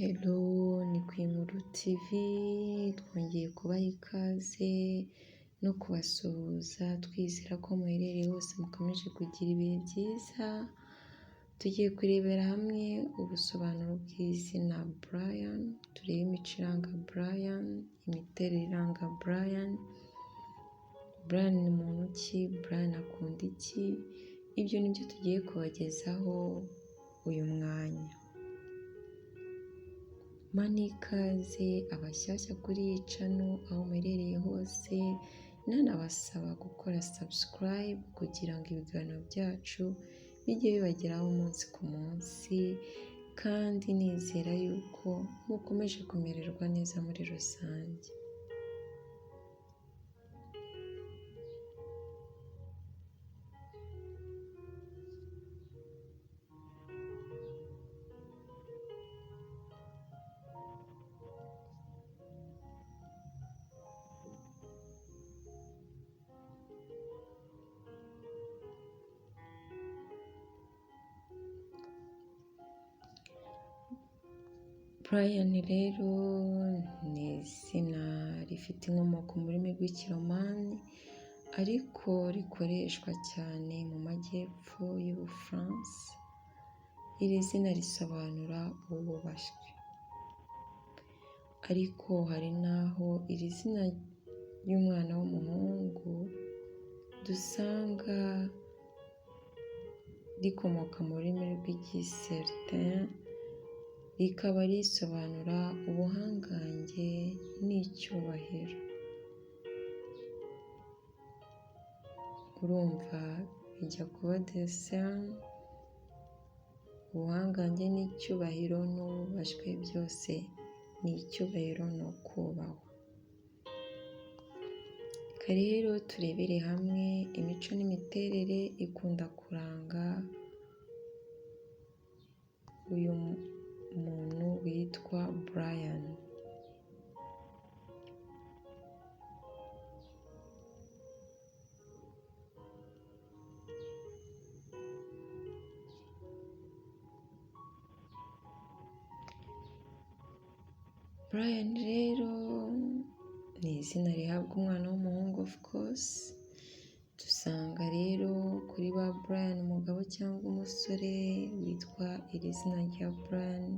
Hello, ni ku Inkuru TV, twongeye kubaha ikaze no kubasuhuza, twizera ko muherereye hose mukomeje kugira ibihe byiza, tugiye kurebera hamwe ubusobanuro bw'izina Brian, turebe imico iranga Brian, imiterere iranga Brian, Brian ni muntu ki, Brian akunda iki, ibyo ni byo tugiye kubagezaho uyu mwanya. Mani ikaze abashyashya kuri iyi channel aho muherereye hose, nanabasaba gukora subscribe kugira ngo ibiganiro byacu bijye bibageraho umunsi ku munsi, kandi nizera yuko mukomeje kumererwa neza muri rusange. Brian rero ni izina rifite inkomoko mu rurimi rw'Ikiromani ariko rikoreshwa cyane mu majyepfo y'Ubufaransa. Iri zina risobanura uwubashywe, ariko hari n'aho iri zina ry'umwana w'umuhungu dusanga rikomoka mu rurimi rw'Igisertin, rikaba risobanura ubuhangange n'icyubahiro. Urumva bijya kuba destin, ubuhangange n'icyubahiro n'ububashywe byose ni icyubahiro no kubahwa. Reka rero turebere hamwe imico n'imiterere ikunda kuranga uyu muntu witwa Brian. Brian rero ni izina rihabwa umwana w'umuhungu of course. Dusanga rero kuri ba Brian umugabo cyangwa umusore witwa iri zina rya Brian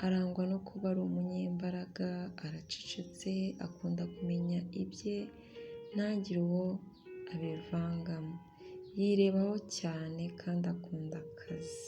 arangwa no kuba ari umunyembaraga, aracecetse, akunda kumenya ibye ntagire uwo abivangamo, yirebaho cyane kandi akunda akazi.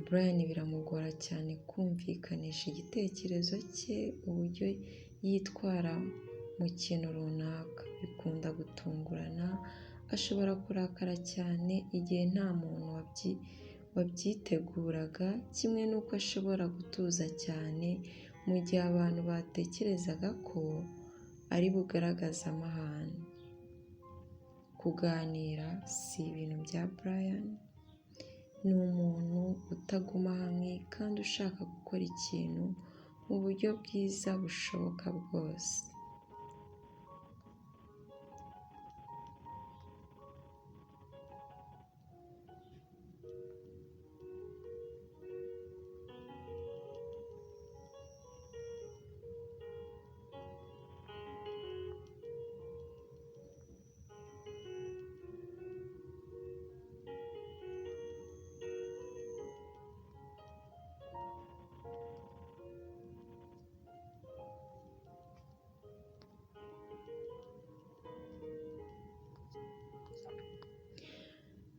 Brian biramugora cyane kumvikanisha igitekerezo cye, uburyo yitwara mu kintu runaka bikunda gutungurana, ashobora kurakara cyane igihe nta muntu wabyiteguraga, kimwe n'uko ashobora gutuza cyane mu gihe abantu batekerezaga ko ari bugaragaze amahane. Kuganira si ibintu bya Brian, ni umuntu utaguma hamwe kandi ushaka gukora ikintu mu buryo bwiza bushoboka bwose.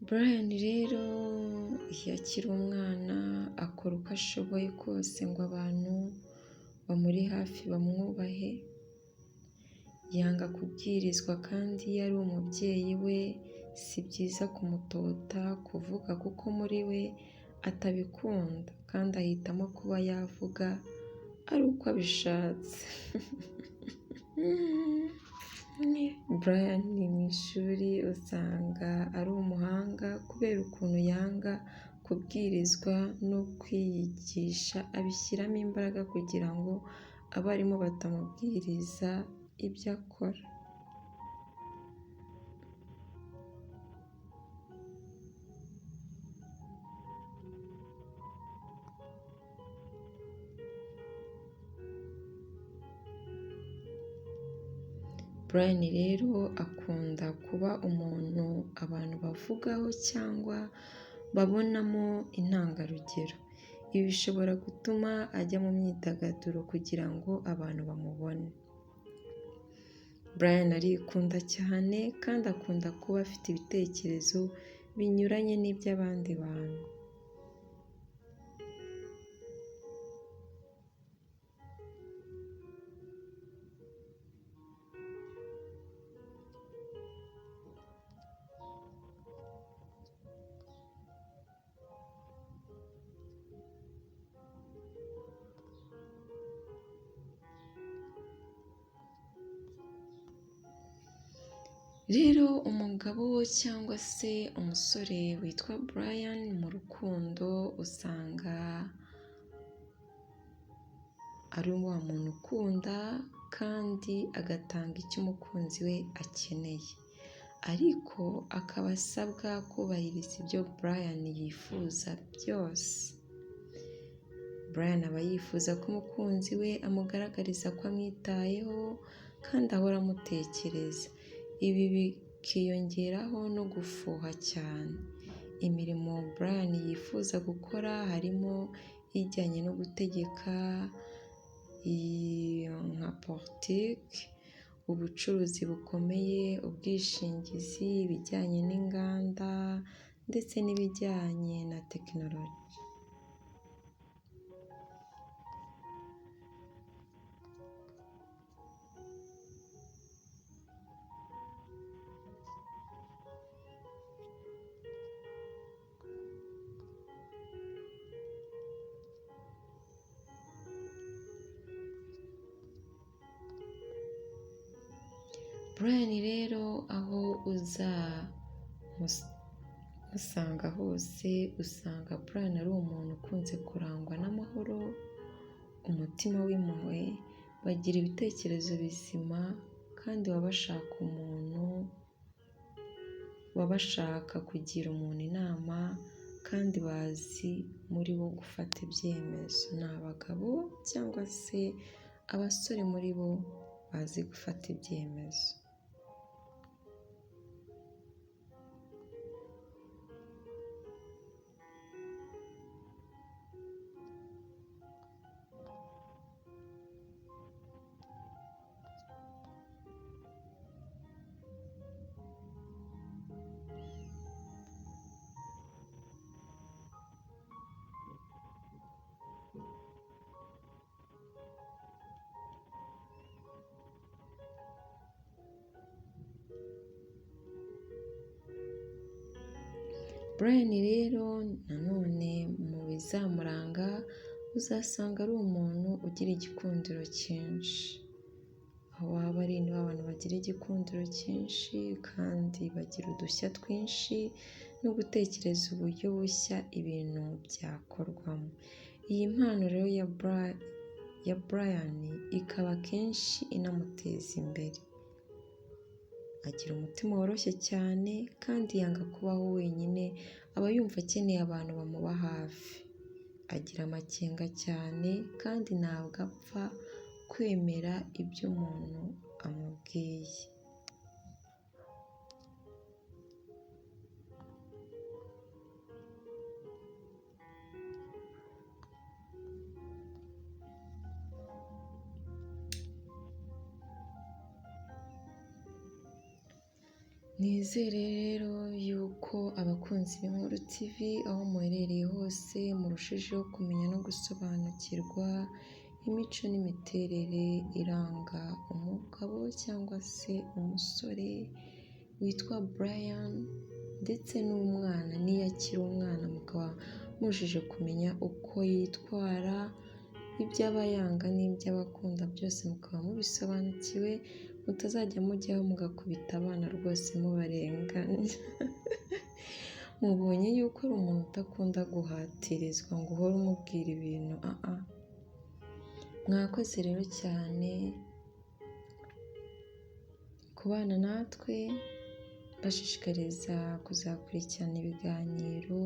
Brian rero iyo akiri umwana akora uko ashoboye kose ngo abantu bamuri hafi bamwubahe, yanga kubwirizwa kandi iyo ari umubyeyi we si byiza kumutota, kuvuga kuko muri we atabikunda kandi ahitamo kuba yavuga ari uko abishatse. Brian ni mu ishuri usanga ari umuhanga kubera ukuntu yanga kubwirizwa no kwiyigisha, abishyiramo imbaraga kugira ngo abarimu batamubwiriza ibyo akora. Brian rero akunda kuba umuntu abantu bavugaho cyangwa babonamo intangarugero. Ibi bishobora gutuma ajya mu myidagaduro kugira ngo abantu bamubone. Brian arikunda cyane kandi akunda kuba afite ibitekerezo binyuranye n'iby'abandi bantu. Rero umugabo cyangwa se umusore witwa Brian mu rukundo usanga ari wa muntu ukunda kandi agatanga icyo umukunzi we akeneye, ariko akaba asabwa kubahiriza ibyo Brian yifuza byose. Brian aba yifuza ko umukunzi we amugaragariza ko amwitayeho kandi ahora amutekereza. Ibi bikiyongeraho no gufuha cyane. Imirimo Brian yifuza gukora harimo ijyanye no gutegeka nka politiki, ubucuruzi bukomeye, ubwishingizi, ibijyanye n'inganda ndetse n'ibijyanye na tekinoloji. Brian rero aho uzamusanga hose usanga Brian ari umuntu ukunze kurangwa n'amahoro, umutima w'impuhwe, bagira ibitekerezo bizima kandi baba bashaka kugira umuntu inama kandi bazi muri bo gufata ibyemezo. Ni abagabo cyangwa se abasore muri bo bazi gufata ibyemezo. Brian rero nanone mu bizamuranga uzasanga ari umuntu ugira igikundiro cyinshi. Aho waba ari abantu bagira igikundiro cyinshi kandi bagira udushya twinshi no gutekereza uburyo bushya ibintu byakorwamo. Iyi mpano rero ya Brian ikaba akenshi inamuteza imbere. Agira umutima woroshye cyane kandi yanga kubaho wenyine, aba yumva akeneye abantu bamuba hafi. Agira amakenga cyane kandi ntabwo apfa kwemera ibyo umuntu amubwiye. Nizere rero yuko abakunzi b'Inkuru TV aho muherereye hose murushijeho kumenya no gusobanukirwa imico n'imiterere iranga umugabo cyangwa se umusore witwa Brian ndetse n'umwana n'iyo akiri umwana, mukaba mujije kumenya uko yitwara, ibyo aba yanga n'ibyo aba akunda byose mukaba mubisobanukiwe, mutazajya mujyaho mugakubita abana rwose mubarenganya. Mubonye yuko ari umuntu udakunda guhatirizwa ngo uhore umubwira ibintu. Mwakoze rero cyane kubana natwe, bashishikariza kuzakurikirana ibiganiro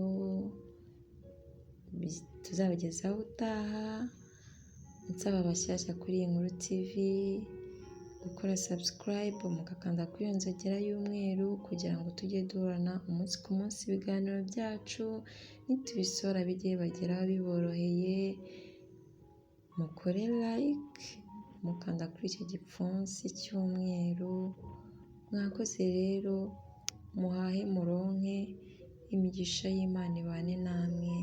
tuzabagezaho utaha, nsaba abashyashya kuri Inkuru TV gukora subscribe mugakanda kuri iyo nzogera y'umweru kugira ngo tujye duhorana umunsi ku munsi ibiganiro byacu nitubisora bijye bageraho biboroheye. Mukore like mukanda kuri icyo gipfunsi cy'umweru. Mwakoze rero, muhahe muronke, imigisha y'Imana ibane namwe.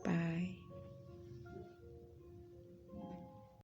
Bye.